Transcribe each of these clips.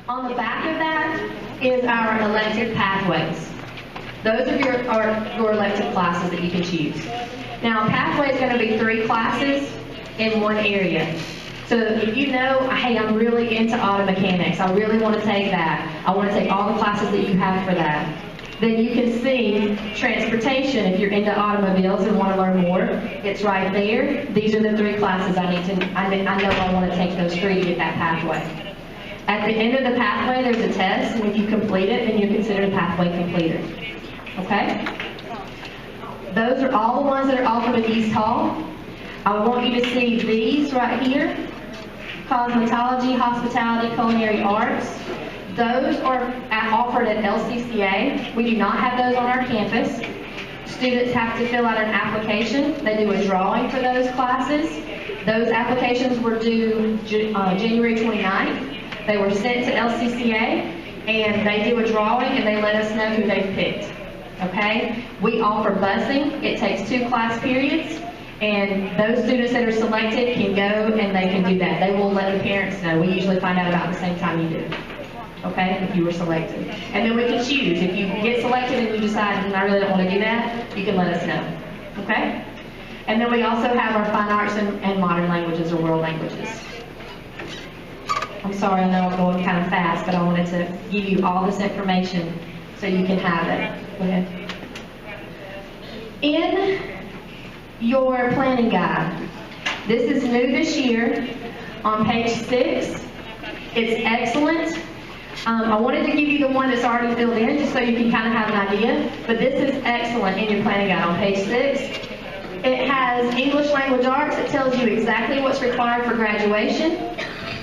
On the back of that is our elective pathways. Those are your elective classes that you can choose. Now, a pathway is going to be 3 classes in one area. So if you know, hey, I'm really into auto mechanics, I really want to take that, I want to take all the classes that you have for that, then you can see transportation. If you're into automobiles and want to learn more, it's right there. These are the 3 classes I know I want to take those 3 to get that pathway. At the end of the pathway, there's a test, and if you complete it, then you're considered a pathway completer. Okay? Those are all the ones that are offered at East Hall. I want you to see these right here: cosmetology, hospitality, culinary arts. Those are offered at LCCA. We do not have those on our campus. Students have to fill out an application. They do a drawing for those classes. Those applications were due January 29th. They were sent to LCCA, and they do a drawing, and they let us know who they picked. Okay? We offer busing. It takes 2 class periods, and those students that are selected can go and they can do that. They will let the parents know. We usually find out about the same time you do. Okay? If you were selected. And then we can choose. If you get selected and you decide, I really don't want to do that, you can let us know. Okay? And then we also have our fine arts and modern languages or world languages. I'm sorry, I know I'm going kind of fast, but I wanted to give you all this information so you can have it. Go ahead. In your planning guide, this is new this year, on page 6. It's excellent. I wanted to give you the one that's already filled in just so you can kind of have an idea, but this is excellent in your planning guide on page 6. It has English language arts. It tells you exactly what's required for graduation.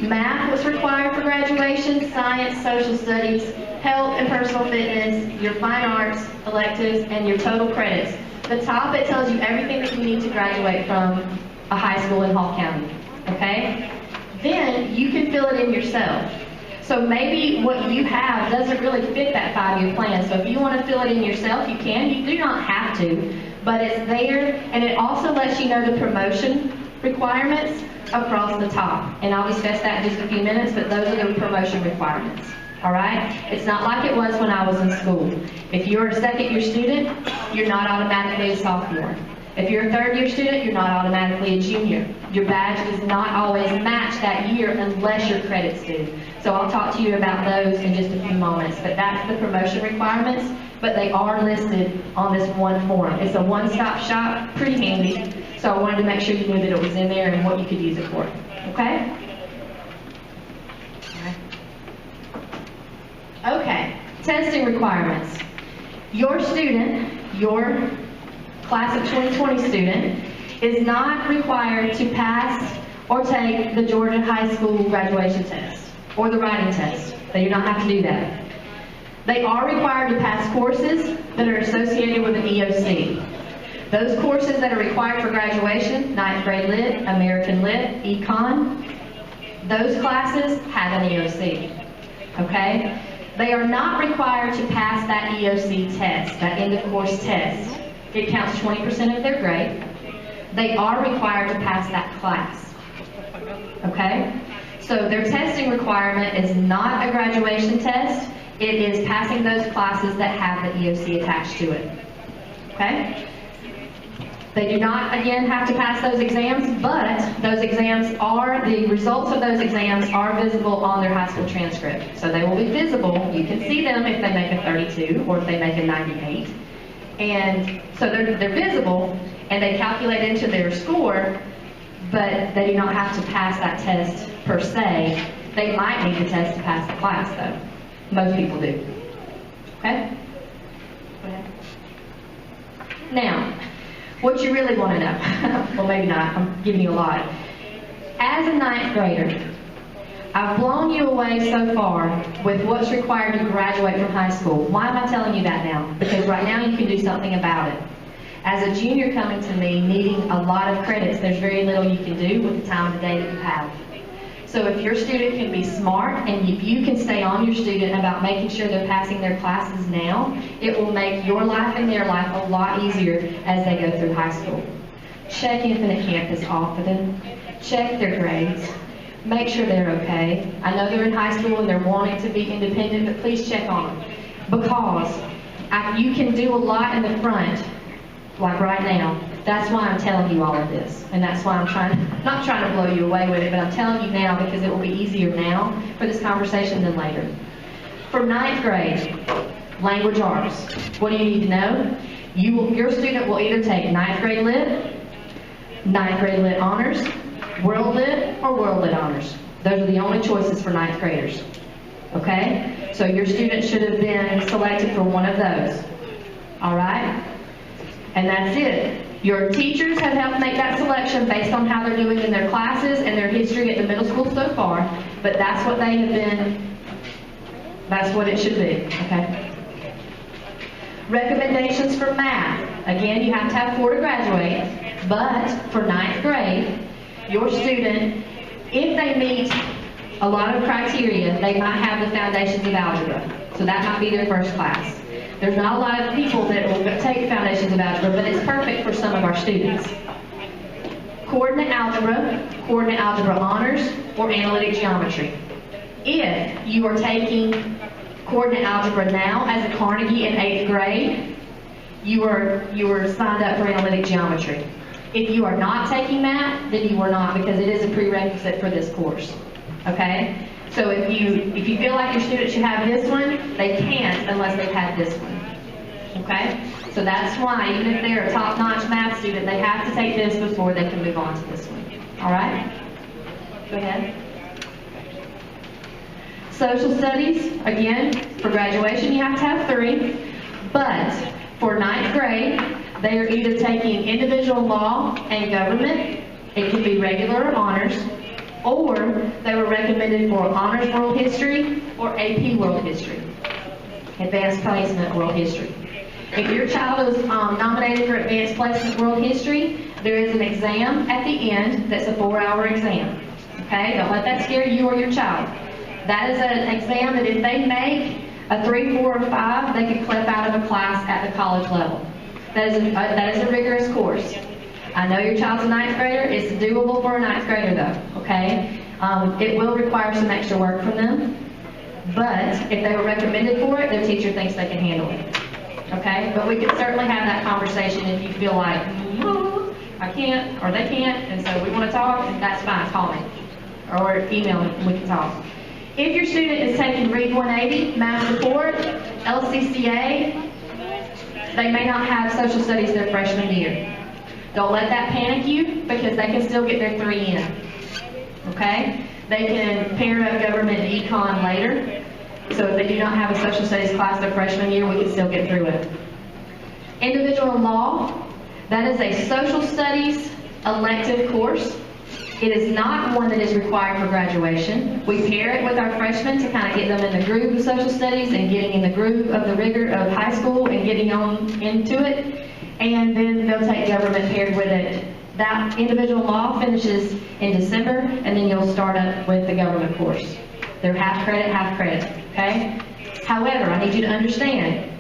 Math, what's required for graduation, science, social studies, health and personal fitness, your fine arts, electives, and your total credits. The top, it tells you everything that you need to graduate from a high school in Hall County, okay? Then you can fill it in yourself. So maybe what you have doesn't really fit that 5-year plan. So if you want to fill it in yourself, you can. You do not have to, but it's there, and it also lets you know the promotion requirements across the top. And I'll discuss that in just a few minutes, but those are the promotion requirements. All right? It's not like it was when I was in school. If you're a second-year student, you're not automatically a sophomore. If you're a third-year student, you're not automatically a junior. Your badge does not always match that year unless your credits do. So I'll talk to you about those in just a few moments. But that's the promotion requirements, but they are listed on this one form. It's a one-stop shop, pretty handy. So I wanted to make sure you knew that it was in there and what you could use it for. Okay? Okay, testing requirements. Your student, your class of 2020 student, is not required to pass or take the Georgia High School graduation test or the writing test. They do not have to do that. They are required to pass courses that are associated with an EOC. Those courses that are required for graduation, 9th grade Lit, American Lit, Econ, those classes have an EOC. Okay? They are not required to pass that EOC test, that end-of-course test. It counts 20% of their grade. They are required to pass that class. Okay? So their testing requirement is not a graduation test. It is passing those classes that have the EOC attached to it. Okay? They do not, again, have to pass those exams, but those exams are, the results of those exams are visible on their high school transcript. So they will be visible. You can see them if they make a 32 or if they make a 98. And so they're visible, and they calculate into their score, but they do not have to pass that test per se. They might need the test to pass the class, though. Most people do. Okay? Go ahead. Now, what you really want to know, well, maybe not, I'm giving you a lot. As a 9th grader, I've blown you away so far with what's required to graduate from high school. Why am I telling you that now? Because right now you can do something about it. As a junior coming to me, needing a lot of credits, there's very little you can do with the time of the day that you have. So if your student can be smart and if you can stay on your student about making sure they're passing their classes now, it will make your life and their life a lot easier as they go through high school. Check Infinite Campus often. Check their grades. make sure they're okay. I know they're in high school and they're wanting to be independent, but please check on them. Because you can do a lot in the front, like right now. That's why I'm telling you all of this. And that's why I'm not trying to blow you away with it, but I'm telling you now because it will be easier now for this conversation than later. For 9th grade, language arts, what do you need to know? Your student will either take 9th grade lit, 9th grade lit honors, world lit, or world lit honors. Those are the only choices for 9th graders. Okay? So your student should have been selected for one of those. All right? And that's it. Your teachers have helped make that selection based on how they're doing in their classes and their history at the middle school so far, but that's what they have been, that's what it should be. Okay? Recommendations for math. Again, you have to have 4 to graduate, but for 9th grade, your student, if they meet a lot of criteria, they might have the foundations of algebra. So that might be their first class. There's not a lot of people that will take foundations of algebra, but it's perfect for some of our students. Coordinate algebra honors, or analytic geometry. If you are taking coordinate algebra now as a Carnegie in 8th grade, you are signed up for analytic geometry. If you are not taking that, then you are not, because it is a prerequisite for this course. Okay? So if you feel like your student should have this one, they can't unless they've had this one. Okay? So that's why, even if they're a top-notch math student, they have to take this before they can move on to this one. All right? Go ahead. Social studies, again, for graduation you have to have 3, but for 9th grade, they are either taking individual law and government, it can be regular or honors, or they were recommended for honors world history or AP world history, advanced placement world history. If your child is nominated for advanced placement world history, there is an exam at the end that's a 4-hour exam. Okay? Don't let that scare you or your child. That is an exam that if they make a 3, 4, or 5, they could clip out of a class at the college level. That is a rigorous course. I know your child's a 9th grader. It's doable for a 9th grader though, okay? It will require some extra work from them, but if they were recommended for it, their teacher thinks they can handle it, okay? But we can certainly have that conversation if you feel like, I can't, or they can't, and so we want to talk, that's fine, call me, or email me, and we can talk. If your student is taking Read 180, Math Support, LCCA, they may not have social studies their freshman year. Don't let that panic you, because they can still get their 3 in. Okay? They can pair up government and econ later. So if they do not have a social studies class their freshman year, we can still get through it. Individual law, that is a social studies elective course. It is not one that is required for graduation. We pair it with our freshmen to kind of get them in the groove of social studies and getting in the groove of the rigor of high school and getting on into it. And then they'll take government paired with it. That individual law finishes in December, and then you'll start up with the government course. They're half credit, okay? However, I need you to understand,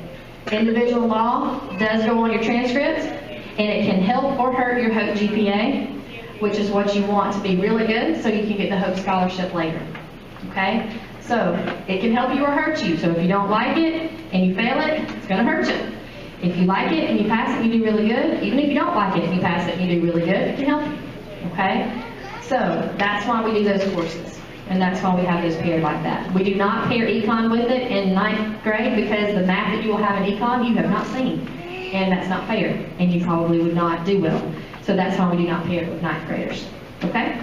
individual law does go on your transcript, and it can help or hurt your HOPE GPA, which is what you want to be really good so you can get the HOPE scholarship later, okay? So, it can help you or hurt you. So if you don't like it and you fail it, it's going to hurt you. If you like it and you pass it, you do really good. Even if you don't like it and you pass it and you do really good, it can help you, okay? So, that's why we do those courses. And that's why we have those paired like that. We do not pair econ with it in 9th grade because the math that you will have in econ you have not seen. And that's not fair. And you probably would not do well. So that's why we do not pair it with 9th graders. Okay?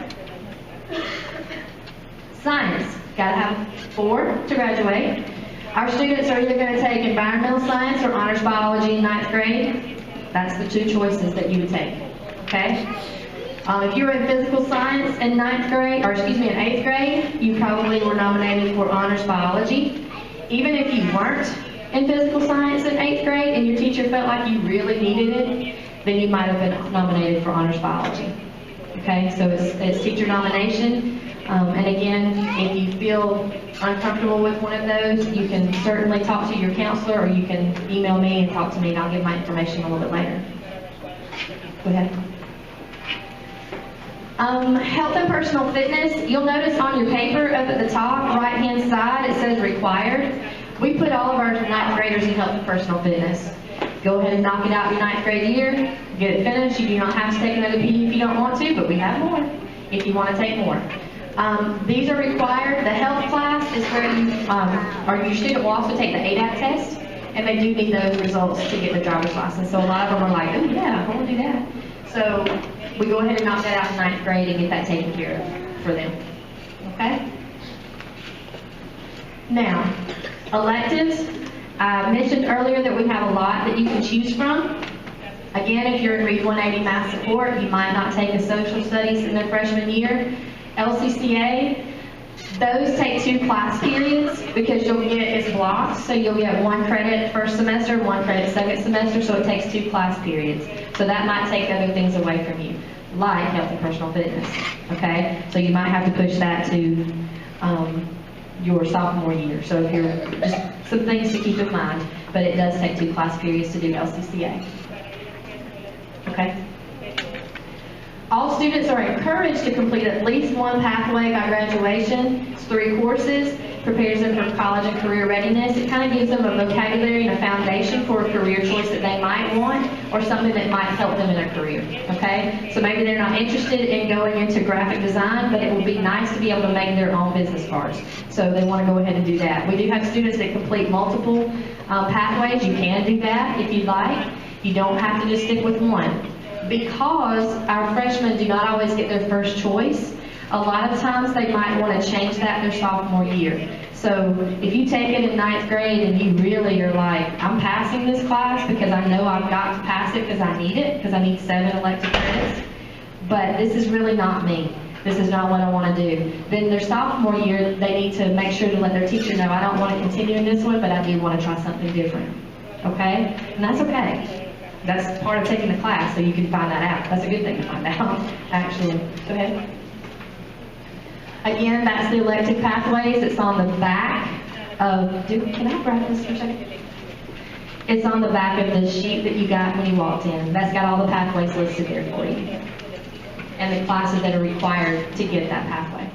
Science. Got to have 4 to graduate. Our students are either going to take environmental science or honors biology in 9th grade. That's the 2 choices that you would take. Okay? If you were in physical science in 9th grade, or excuse me, in 8th grade, you probably were nominated for honors biology. Even if you weren't in physical science in 8th grade and your teacher felt like you really needed it, then you might have been nominated for honors biology. Okay, so it's teacher nomination. And again, if you feel uncomfortable with one of those, you can certainly talk to your counselor, or you can email me and talk to me, and I'll give my information a little bit later. Go ahead. Health and personal fitness, you'll notice on your paper up at the top, right-hand side, it says required. We put all of our ninth graders in health and personal fitness. Go ahead and knock it out your ninth grade year, get it finished. You do not have to take another PE if you don't want to, but we have more if you want to take more. These are required. The health class is where you, or your student will also take the ADAP test, and they do need those results to get the driver's license. So a lot of them are like, oh yeah, I want to do that. So we go ahead and knock that out in ninth grade and get that taken care of for them. Okay? Now, electives. I mentioned earlier that we have a lot that you can choose from. Again, if you're in Read 180 Math Support, you might not take a social studies in their freshman year. LCCA, those take 2 class periods because you'll get it's blocks, so you'll get 1 credit first semester, 1 credit second semester, so it takes 2 class periods. So that might take other things away from you, like health and personal fitness, okay? So you might have to push that to your sophomore year. So if you're, just some things to keep in mind, but it does take 2 class periods to do LCCA. Okay? All students are encouraged to complete at least 1 pathway by graduation. It's 3 courses, prepares them for college and career readiness. It kind of gives them a vocabulary and a foundation for a career choice that they might want or something that might help them in their career, okay? So maybe they're not interested in going into graphic design, but it would be nice to be able to make their own business cards. So they want to go ahead and do that. We do have students that complete multiple pathways. You can do that if you'd like. You don't have to just stick with one. Because our freshmen do not always get their first choice, a lot of times they might want to change that their sophomore year. So if you take it in ninth grade and you really are like, I'm passing this class because I know I've got to pass it because I need it, because I need 7 elective credits, but this is really not me. This is not what I want to do. Then their sophomore year, they need to make sure to let their teacher know, I don't want to continue in this one, but I do want to try something different. Okay? And that's okay. That's part of taking the class, so you can find that out. That's a good thing to find out, actually. Go ahead. Again, that's the elective pathways. It's on the back of, can I grab this for a second? It's on the back of the sheet that you got when you walked in. That's got all the pathways listed there for you. And the classes that are required to get that pathway.